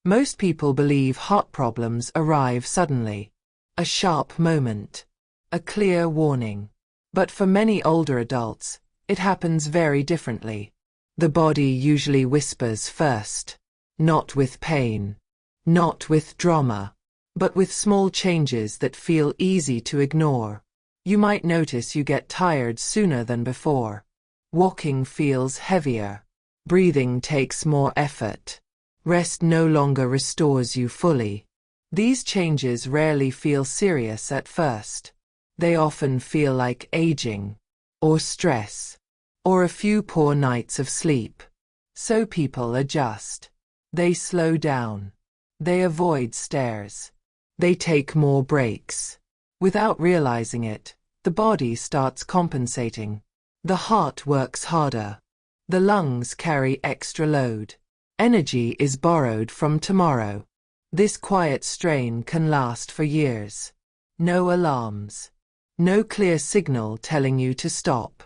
Most people believe heart problems arrive suddenly. A sharp moment. A clear warning. But for many older adults, it happens very differently. The body usually whispers first. Not with pain. Not with drama. But with small changes that feel easy to ignore. You might notice you get tired sooner than before. Walking feels heavier. Breathing takes more effort. Rest no longer restores you fully. These changes rarely feel serious at first. They often feel like aging, or stress, or a few poor nights of sleep. So people adjust. They slow down. They avoid stares. They take more breaks. Without realizing it, the body starts compensating. The heart works harder. The lungs carry extra load. Energy is borrowed from tomorrow. This quiet strain can last for years. No alarms. No clear signal telling you to stop.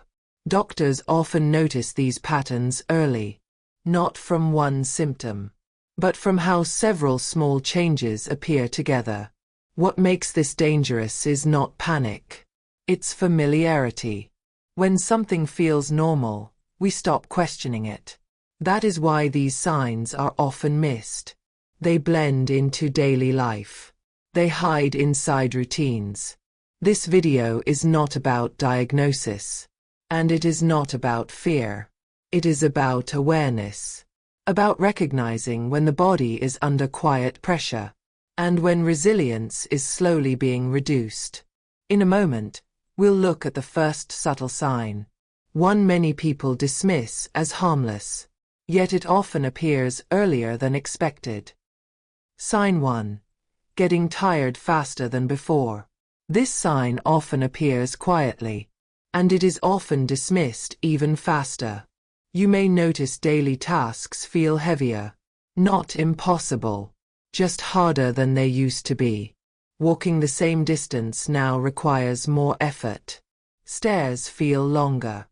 Doctors often notice these patterns early. Not from one symptom, but from how several small changes appear together. What makes this dangerous is not panic. It's familiarity. When something feels normal, we stop questioning it. That is why these signs are often missed. They blend into daily life. They hide inside routines. This video is not about diagnosis. And it is not about fear. It is about awareness. About recognizing when the body is under quiet pressure. And when resilience is slowly being reduced. In a moment, we'll look at the first subtle sign. One many people dismiss as harmless. Yet it often appears earlier than expected. Sign 1. Getting tired faster than before. This sign often appears quietly. And it is often dismissed even faster. You may notice daily tasks feel heavier. Not impossible. Just harder than they used to be. Walking the same distance now requires more effort. Stairs feel longer.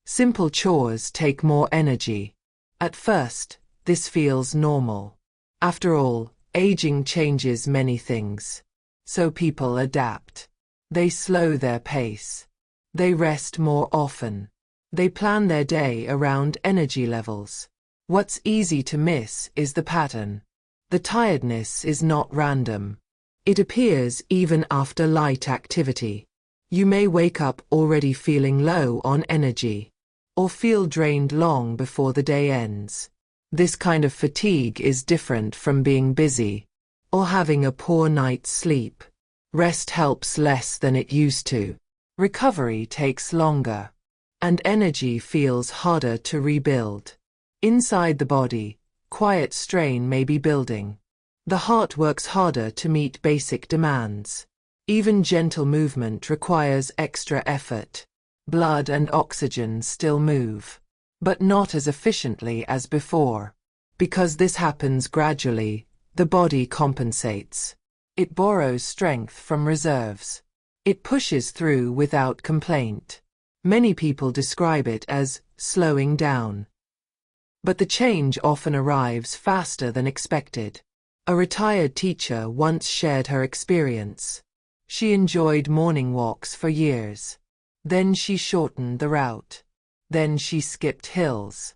Simple chores take more energy. At first, this feels normal. After all, aging changes many things. So people adapt. They slow their pace. They rest more often. They plan their day around energy levels. What's easy to miss is the pattern. The tiredness is not random. It appears even after light activity. You may wake up already feeling low on energy. Or feel drained long before the day ends. This kind of fatigue is different from being busy. Or having a poor night's sleep. Rest helps less than it used to. Recovery takes longer. And energy feels harder to rebuild. Inside the body, quiet strain may be building. The heart works harder to meet basic demands. Even gentle movement requires extra effort. Blood and oxygen still move. But not as efficiently as before. Because this happens gradually, the body compensates. It borrows strength from reserves. It pushes through without complaint. Many people describe it as slowing down. But the change often arrives faster than expected. A retired teacher once shared her experience. She enjoyed morning walks for years. Then she shortened the route. Then she skipped hills.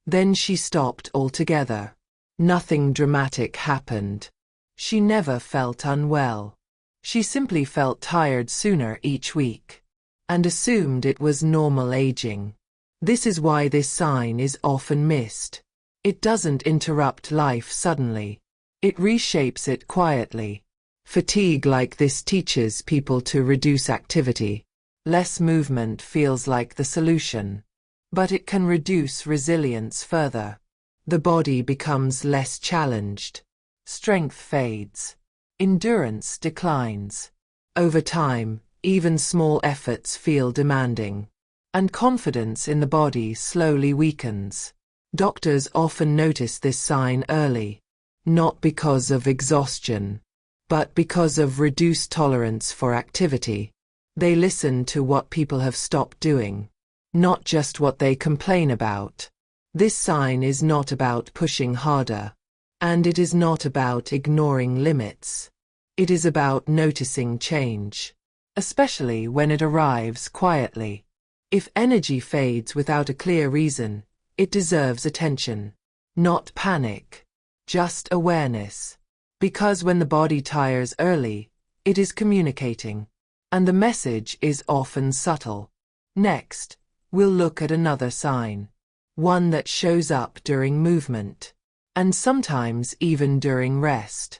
Then she stopped altogether. Nothing dramatic happened. She never felt unwell. She simply felt tired sooner each week. And assumed it was normal aging. This is why this sign is often missed. It doesn't interrupt life suddenly. It reshapes it quietly. Fatigue like this teaches people to reduce activity. Less movement feels like the solution. But it can reduce resilience further. The body becomes less challenged. Strength fades. Endurance declines. Over time, even small efforts feel demanding. And confidence in the body slowly weakens. Doctors often notice this sign early. Not because of exhaustion, but because of reduced tolerance for activity. They listen to what people have stopped doing, not just what they complain about. This sign is not about pushing harder. And it is not about ignoring limits. It is about noticing change, especially when it arrives quietly. If energy fades without a clear reason, it deserves attention, not panic, just awareness. Because when the body tires early, it is communicating, and the message is often subtle. Next, we'll look at another sign, one that shows up during movement, and sometimes even during rest.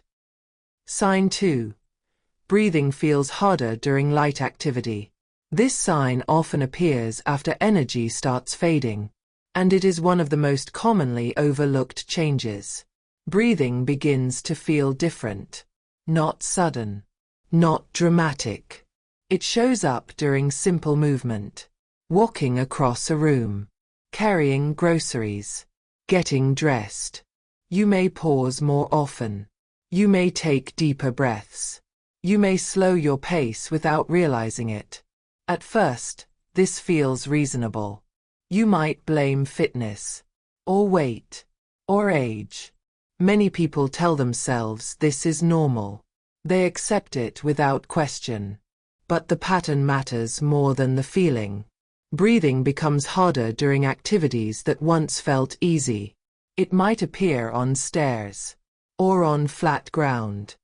Sign 2. Breathing feels harder during light activity. This sign often appears after energy starts fading, and it is one of the most commonly overlooked changes. Breathing begins to feel different, not sudden, not dramatic. It shows up during simple movement, walking across a room, carrying groceries, getting dressed. You may pause more often. You may take deeper breaths. You may slow your pace without realizing it. At first, this feels reasonable. You might blame fitness, or weight, or age. Many people tell themselves this is normal. They accept it without question. But the pattern matters more than the feeling. Breathing becomes harder during activities that once felt easy. It might appear on stairs, or on flat ground,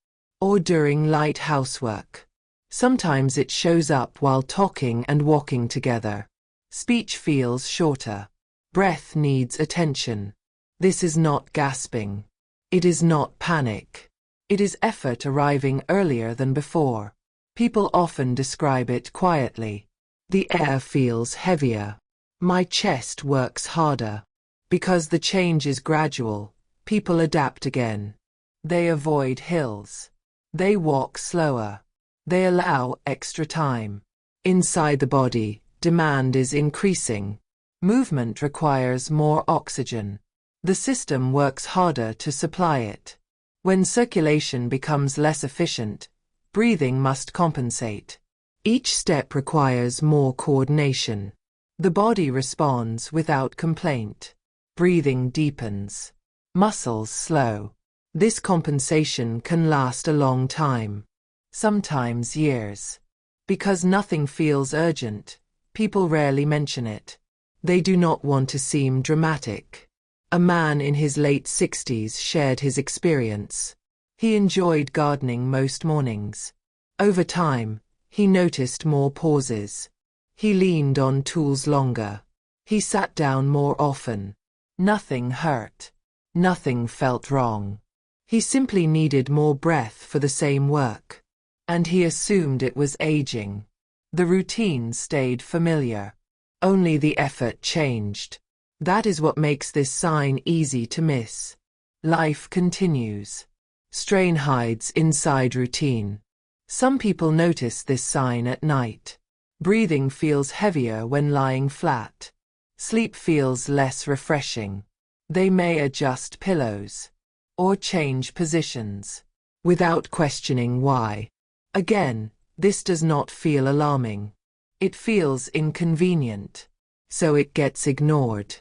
or during light housework. Sometimes it shows up while talking and walking together. Speech feels shorter. Breath needs attention. This is not gasping. It is not panic. It is effort arriving earlier than before. People often describe it quietly. The air feels heavier. My chest works harder. Because the change is gradual, people adapt again. They avoid hills. They walk slower. They allow extra time. Inside the body, demand is increasing. Movement requires more oxygen. The system works harder to supply it. When circulation becomes less efficient, breathing must compensate. Each step requires more coordination. The body responds without complaint. Breathing deepens. Muscles slow. This compensation can last a long time, sometimes years. Because nothing feels urgent, people rarely mention it. They do not want to seem dramatic. A man in his late 60s shared his experience. He enjoyed gardening most mornings. Over time, he noticed more pauses. He leaned on tools longer. He sat down more often. Nothing hurt. Nothing felt wrong. He simply needed more breath for the same work. And he assumed it was aging. The routine stayed familiar. Only the effort changed. That is what makes this sign easy to miss. Life continues. Strain hides inside routine. Some people notice this sign at night. Breathing feels heavier when lying flat. Sleep feels less refreshing. They may adjust pillows or change positions without questioning why. Again, this does not feel alarming. It feels inconvenient, so it gets ignored.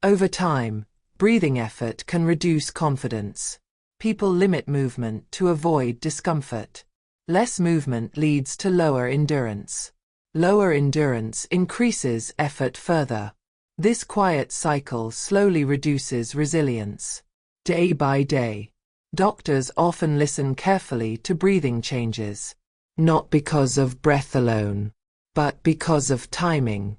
Over time, breathing effort can reduce confidence. People limit movement to avoid discomfort. Less movement leads to lower endurance. Lower endurance increases effort further. This quiet cycle slowly reduces resilience. Day by day, doctors often listen carefully to breathing changes, not because of breath alone, but because of timing.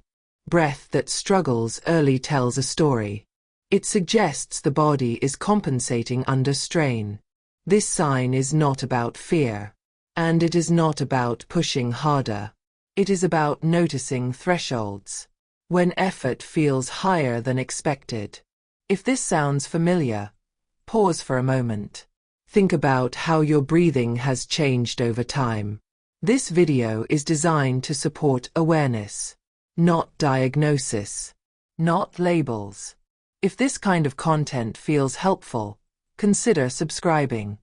Breath that struggles early tells a story. It suggests the body is compensating under strain. This sign is not about fear, and it is not about pushing harder. It is about noticing thresholds. When effort feels higher than expected. If this sounds familiar, pause for a moment. Think about how your breathing has changed over time. This video is designed to support awareness, not diagnosis, not labels. If this kind of content feels helpful, consider subscribing.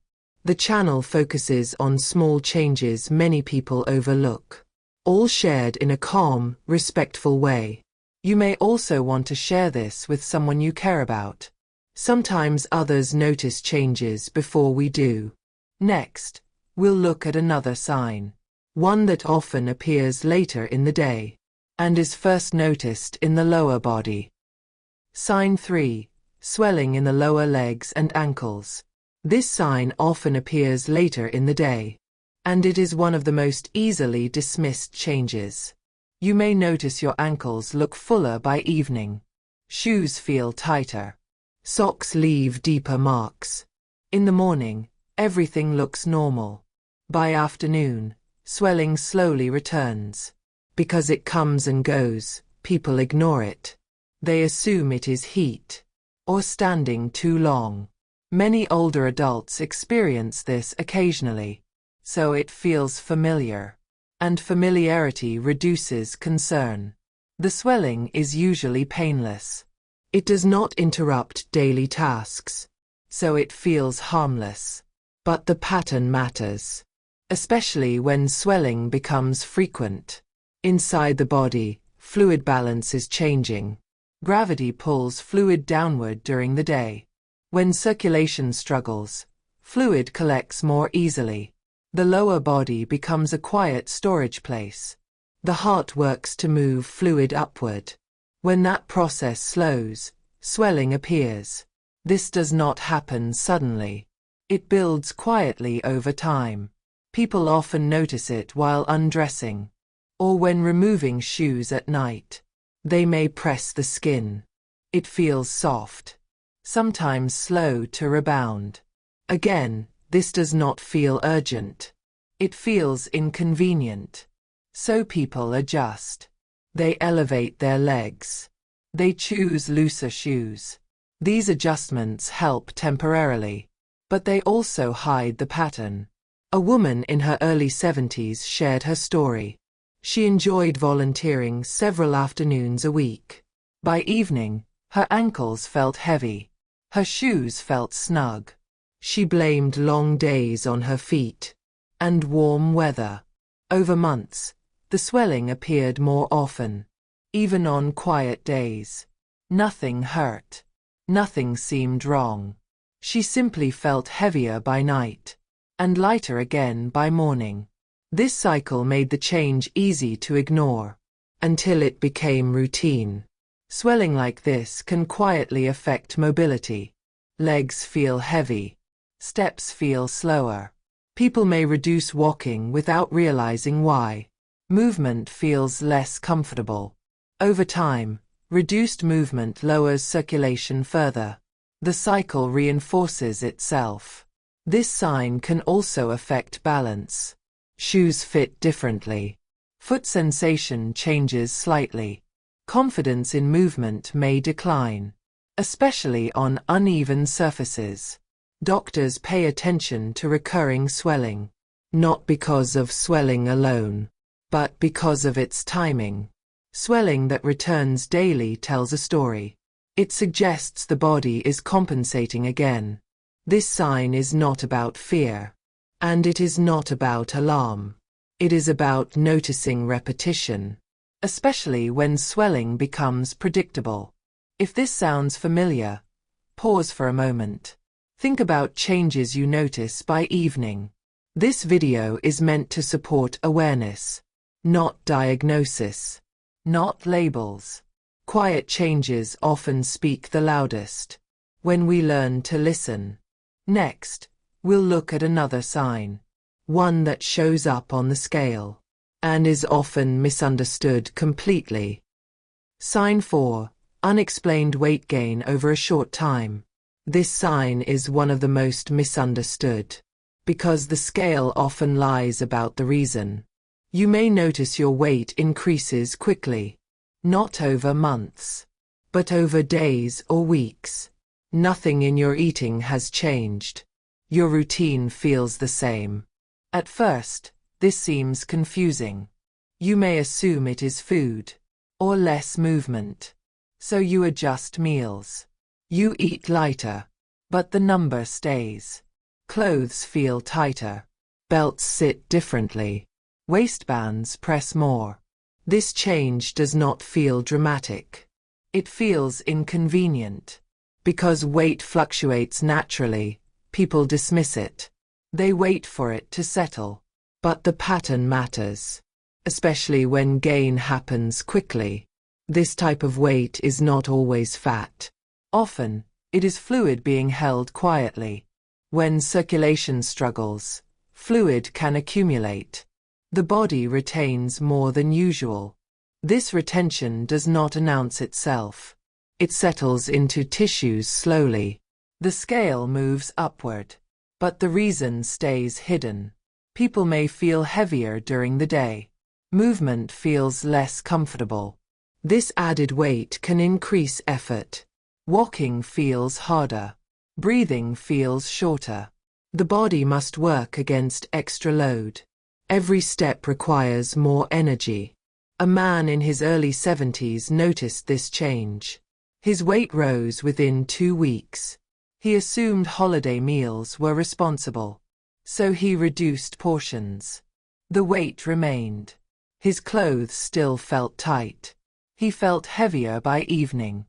The channel focuses on small changes many people overlook, all shared in a calm, respectful way. You may also want to share this with someone you care about. Sometimes others notice changes before we do. Next, we'll look at another sign, one that often appears later in the day, and is first noticed in the lower body. Sign 3. Swelling in the lower legs and ankles. This sign often appears later in the day, and it is one of the most easily dismissed changes. You may notice your ankles look fuller by evening. Shoes feel tighter. Socks leave deeper marks. In the morning, everything looks normal. By afternoon, swelling slowly returns. Because it comes and goes, people ignore it. They assume it is heat, or standing too long. Many older adults experience this occasionally, so it feels familiar, and familiarity reduces concern. The swelling is usually painless. It does not interrupt daily tasks, so it feels harmless. But the pattern matters, especially when swelling becomes frequent. Inside the body, fluid balance is changing. Gravity pulls fluid downward during the day. When circulation struggles, fluid collects more easily. The lower body becomes a quiet storage place. The heart works to move fluid upward. When that process slows, swelling appears. This does not happen suddenly. It builds quietly over time. People often notice it while undressing, or when removing shoes at night. They may press the skin. It feels soft, sometimes slow to rebound. Again, this does not feel urgent. It feels inconvenient. So people adjust. They elevate their legs. They choose looser shoes. These adjustments help temporarily, but they also hide the pattern. A woman in her early 70s shared her story. She enjoyed volunteering several afternoons a week. By evening, her ankles felt heavy. Her shoes felt snug. She blamed long days on her feet and warm weather. Over months, the swelling appeared more often. Even on quiet days. Nothing hurt. Nothing seemed wrong. She simply felt heavier by night, and lighter again by morning. This cycle made the change easy to ignore, until it became routine. Swelling like this can quietly affect mobility. Legs feel heavy. Steps feel slower. People may reduce walking without realizing why. Movement feels less comfortable. Over time, reduced movement lowers circulation further. The cycle reinforces itself. This sign can also affect balance. Shoes fit differently. Foot sensation changes slightly. Confidence in movement may decline, especially on uneven surfaces. Doctors pay attention to recurring swelling, not because of swelling alone, but because of its timing. Swelling that returns daily tells a story. It suggests the body is compensating again. This sign is not about fear, and it is not about alarm. It is about noticing repetition, especially when swelling becomes predictable. If this sounds familiar, pause for a moment. Think about changes you notice by evening. This video is meant to support awareness, not diagnosis, not labels. Quiet changes often speak the loudest when we learn to listen. Next, we'll look at another sign, one that shows up on the scale and is often misunderstood completely. Sign 4. Unexplained weight gain over a short time. This sign is one of the most misunderstood, because the scale often lies about the reason. You may notice your weight increases quickly, not over months, but over days or weeks. Nothing in your eating has changed. Your routine feels the same. At first, this seems confusing. You may assume it is food, or less movement. So you adjust meals. You eat lighter, but the number stays. Clothes feel tighter. Belts sit differently. Waistbands press more. This change does not feel dramatic. It feels inconvenient. Because weight fluctuates naturally, people dismiss it. They wait for it to settle. But the pattern matters, especially when gain happens quickly. This type of weight is not always fat. Often, it is fluid being held quietly. When circulation struggles, fluid can accumulate. The body retains more than usual. This retention does not announce itself. It settles into tissues slowly. The scale moves upward, but the reason stays hidden. People may feel heavier during the day. Movement feels less comfortable. This added weight can increase effort. Walking feels harder. Breathing feels shorter. The body must work against extra load. Every step requires more energy. A man in his early 70s noticed this change. His weight rose within 2 weeks. He assumed holiday meals were responsible, so he reduced portions. The weight remained. His clothes still felt tight. He felt heavier by evening,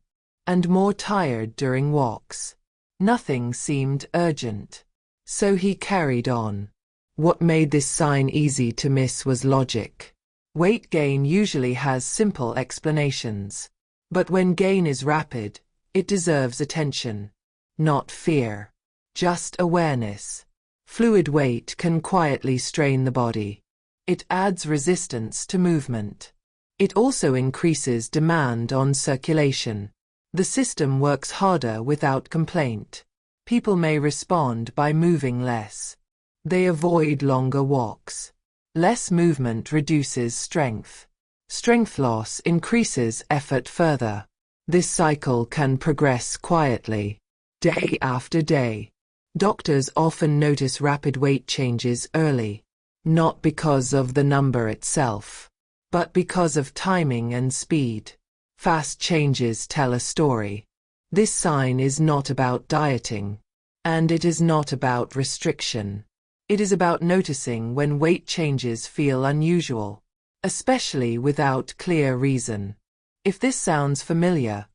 and more tired during walks. Nothing seemed urgent, so he carried on. What made this sign easy to miss was logic. Weight gain usually has simple explanations. But when gain is rapid, it deserves attention. Not fear. Just awareness. Fluid weight can quietly strain the body. It adds resistance to movement. It also increases demand on circulation. The system works harder without complaint. People may respond by moving less. They avoid longer walks. Less movement reduces strength. Strength loss increases effort further. This cycle can progress quietly, day after day. Doctors often notice rapid weight changes early, not because of the number itself, but because of timing and speed. Fast changes tell a story. This sign is not about dieting, and it is not about restriction. It is about noticing when weight changes feel unusual, especially without clear reason. If this sounds familiar,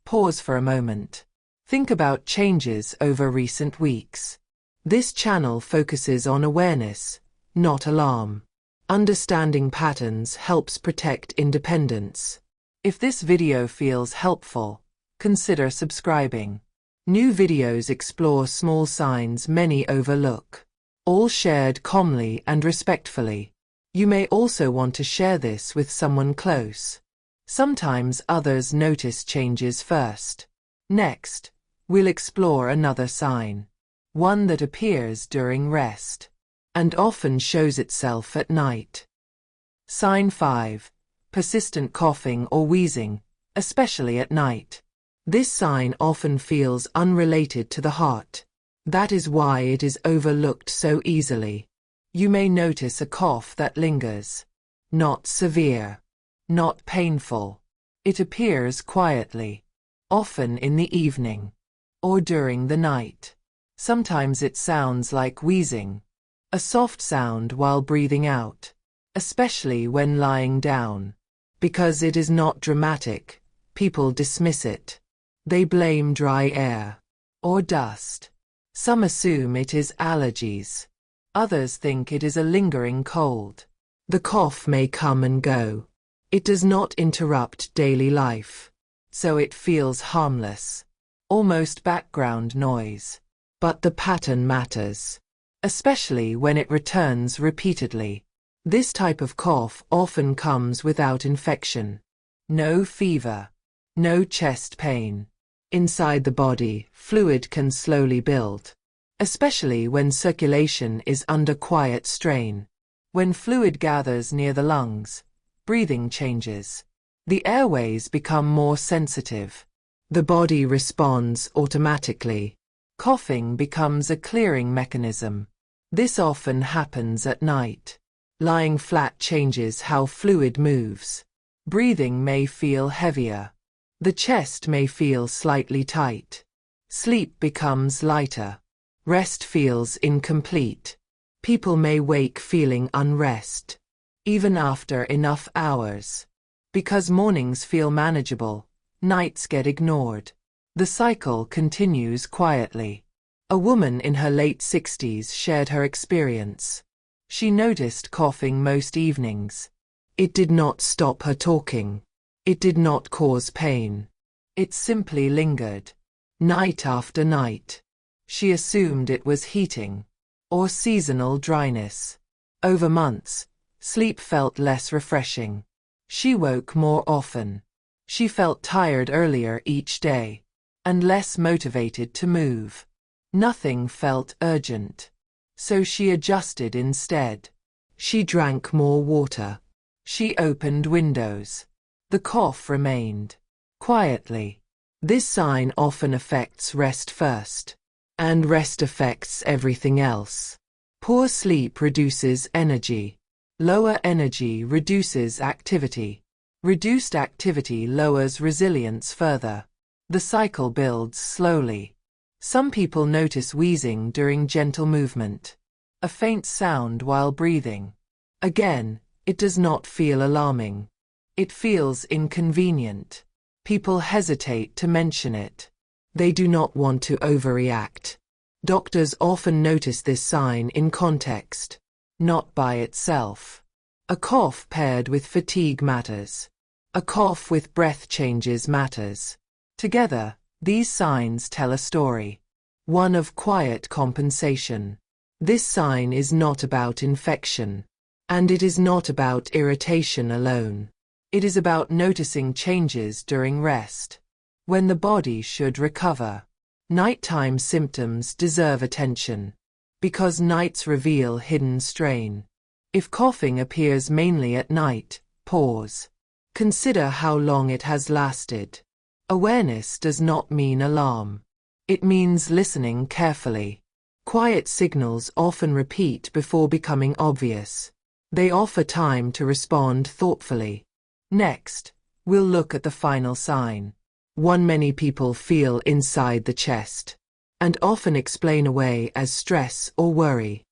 pause for a moment. Think about changes over recent weeks. This channel focuses on awareness, not alarm. Understanding patterns helps protect independence. If this video feels helpful, consider subscribing. New videos explore small signs many overlook, all shared calmly and respectfully. You may also want to share this with someone close. Sometimes others notice changes first. Next, we'll explore another sign, one that appears during rest, and often shows itself at night. Sign 5. Persistent coughing or wheezing, especially at night. This sign often feels unrelated to the heart. That is why it is overlooked so easily. You may notice a cough that lingers. Not severe. Not painful. It appears quietly. Often in the evening. Or during the night. Sometimes it sounds like wheezing. A soft sound while breathing out. Especially when lying down. Because it is not dramatic, people dismiss it. They blame dry air. Or dust. Some assume it is allergies. Others think it is a lingering cold. The cough may come and go. It does not interrupt daily life. So it feels harmless. Almost background noise. But the pattern matters. Especially when it returns repeatedly. This type of cough often comes without infection. No fever. No chest pain. Inside the body, fluid can slowly build. Especially when circulation is under quiet strain. When fluid gathers near the lungs, breathing changes. The airways become more sensitive. The body responds automatically. Coughing becomes a clearing mechanism. This often happens at night. Lying flat changes how fluid moves. Breathing may feel heavier. The chest may feel slightly tight. Sleep becomes lighter. Rest feels incomplete. People may wake feeling unrest, even after enough hours. Because mornings feel manageable, nights get ignored. The cycle continues quietly. A woman in her late 60s shared her experience. She noticed coughing most evenings. It did not stop her talking. It did not cause pain. It simply lingered. Night after night. She assumed it was heating or seasonal dryness. Over months, sleep felt less refreshing. She woke more often. She felt tired earlier each day and less motivated to move. Nothing felt urgent, so she adjusted instead. She drank more water. She opened windows. The cough remained. Quietly. This sign often affects rest first, and rest affects everything else. Poor sleep reduces energy. Lower energy reduces activity. Reduced activity lowers resilience further. The cycle builds slowly. Some people notice wheezing during gentle movement, a faint sound while breathing. Again, it does not feel alarming. It feels inconvenient. People hesitate to mention it. They do not want to overreact. Doctors often notice this sign in context, not by itself. A cough paired with fatigue matters. A cough with breath changes matters. Together, these signs tell a story. One of quiet compensation. This sign is not about infection. And it is not about irritation alone. It is about noticing changes during rest, when the body should recover. Nighttime symptoms deserve attention, because nights reveal hidden strain. If coughing appears mainly at night, pause. Consider how long it has lasted. Awareness does not mean alarm. It means listening carefully. Quiet signals often repeat before becoming obvious. They offer time to respond thoughtfully. Next, we'll look at the final sign. One many people feel inside the chest, and often explain away as stress or worry.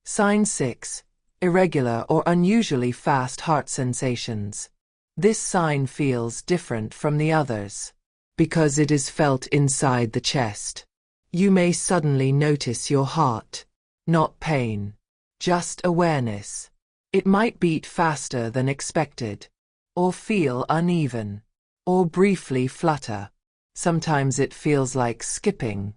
Sign 6. Irregular or unusually fast heart sensations. This sign feels different from the others, because it is felt inside the chest. You may suddenly notice your heart, not pain, just awareness. It might beat faster than expected, or feel uneven, or briefly flutter. Sometimes it feels like skipping,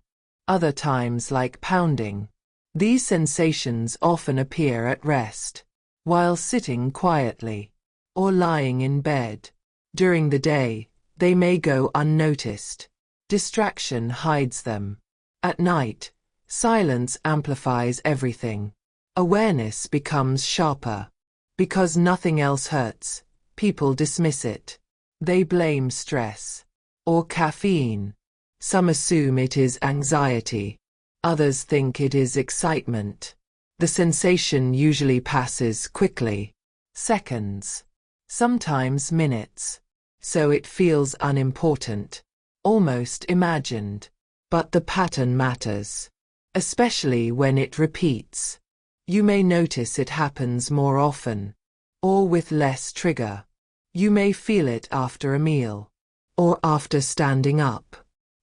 other times like pounding. These sensations often appear at rest, while sitting quietly, or lying in bed. During the day, they may go unnoticed. Distraction hides them. At night, silence amplifies everything. Awareness becomes sharper. Because nothing else hurts, people dismiss it. They blame stress or caffeine. Some assume it is anxiety. Others think it is excitement. The sensation usually passes quickly. Seconds. Sometimes minutes. So it feels unimportant. Almost imagined. But the pattern matters. Especially when it repeats. You may notice it happens more often, or with less trigger. You may feel it after a meal, or after standing up.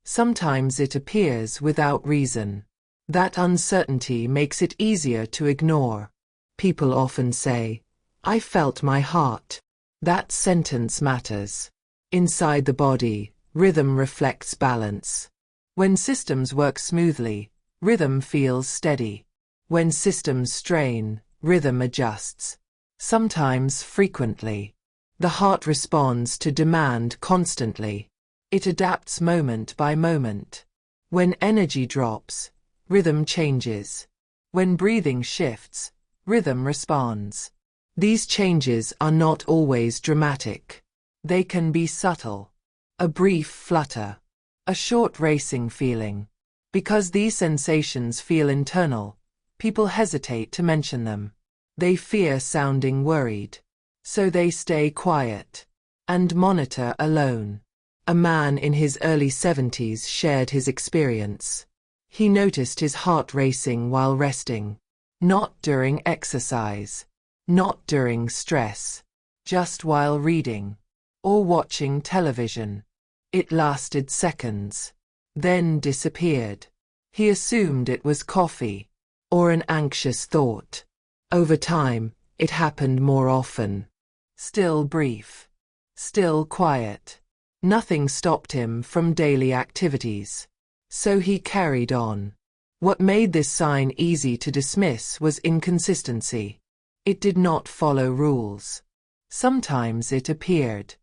Sometimes it appears without reason. That uncertainty makes it easier to ignore. People often say, "I felt my heart." That sentence matters. Inside the body, rhythm reflects balance. When systems work smoothly, rhythm feels steady. When systems strain, rhythm adjusts. Sometimes frequently. The heart responds to demand constantly. It adapts moment by moment. When energy drops, rhythm changes. When breathing shifts, rhythm responds. These changes are not always dramatic. They can be subtle. A brief flutter. A short racing feeling. Because these sensations feel internal, people hesitate to mention them. They fear sounding worried. So they stay quiet and monitor alone. A man in his early 70s shared his experience. He noticed his heart racing while resting. Not during exercise. Not during stress. Just while reading or watching television. It lasted seconds, then disappeared. He assumed it was coffee, or an anxious thought. Over time, it happened more often. Still brief. Still quiet. Nothing stopped him from daily activities. So he carried on. What made this sign easy to dismiss was inconsistency. It did not follow rules. Sometimes it appeared.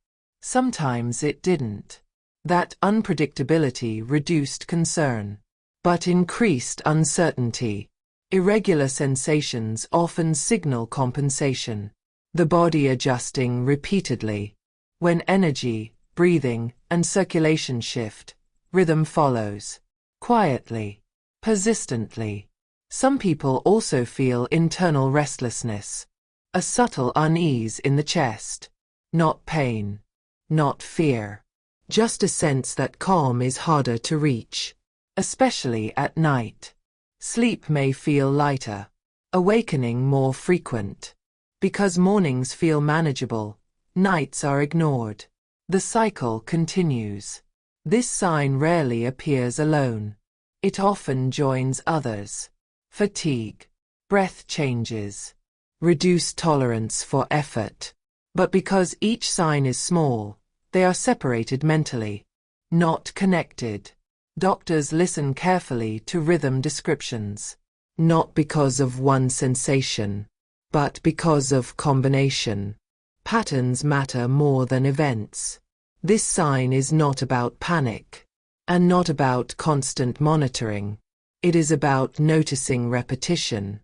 Sometimes it didn't. That unpredictability reduced concern, but increased uncertainty. Irregular sensations often signal compensation, the body adjusting repeatedly. When energy, breathing, and circulation shift, rhythm follows. Quietly. Persistently. Some people also feel internal restlessness. A subtle unease in the chest. Not pain. Not fear. Just a sense that calm is harder to reach. Especially at night. Sleep may feel lighter. Awakening more frequent. Because mornings feel manageable, nights are ignored. The cycle continues. This sign rarely appears alone. It often joins others. Fatigue. Breath changes. Reduced tolerance for effort. But because each sign is small, they are separated mentally. Not connected. Doctors listen carefully to rhythm descriptions. Not because of one sensation, but because of combination. Patterns matter more than events. This sign is not about panic, and not about constant monitoring. It is about noticing repetition,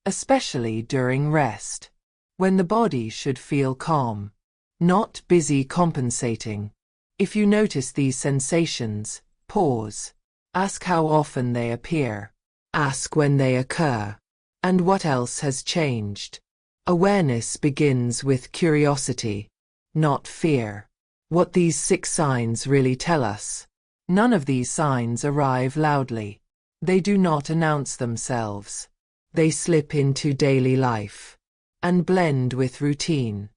especially during rest, when the body should feel calm, not busy compensating. If you notice these sensations, pause. Ask how often they appear. Ask when they occur. And what else has changed. Awareness begins with curiosity, not fear. What these 6 signs really tell us. None of these signs arrive loudly. They do not announce themselves. They slip into daily life and blend with routine.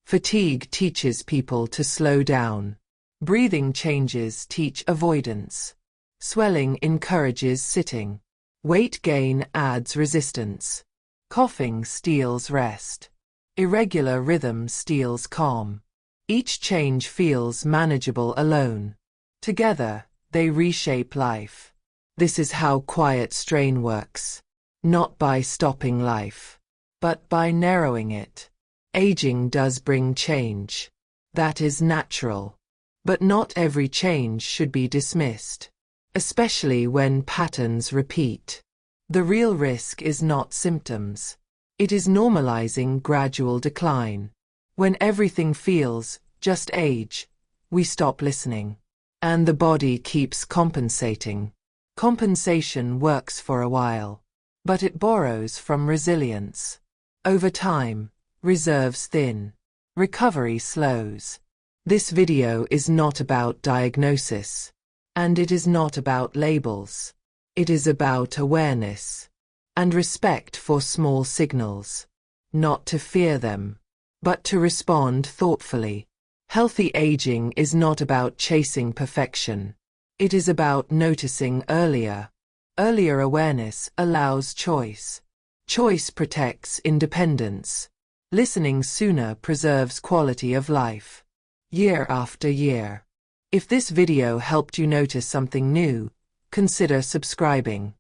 Fatigue teaches people to slow down. Breathing changes teach avoidance. Swelling encourages sitting. Weight gain adds resistance. Coughing steals rest. Irregular rhythm steals calm. Each change feels manageable alone. Together, they reshape life. This is how quiet strain works. Not by stopping life, but by narrowing it. Aging does bring change. That is natural. But not every change should be dismissed, especially when patterns repeat. The real risk is not symptoms. It is normalizing gradual decline. When everything feels just age, we stop listening. And the body keeps compensating. Compensation works for a while, but it borrows from resilience. Over time, reserves thin. Recovery slows. This video is not about diagnosis. And it is not about labels. It is about awareness. And respect for small signals. Not to fear them, but to respond thoughtfully. Healthy aging is not about chasing perfection. It is about noticing earlier. Earlier awareness allows choice. Choice protects independence. Listening sooner preserves quality of life. Year after year. If this video helped you notice something new, consider subscribing.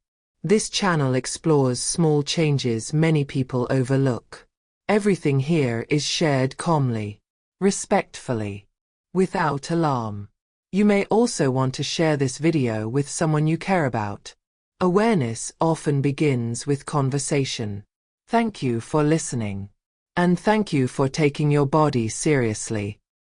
This channel explores small changes many people overlook. Everything here is shared calmly, respectfully, without alarm. You may also want to share this video with someone you care about. Awareness often begins with conversation. Thank you for listening. And thank you for taking your body seriously.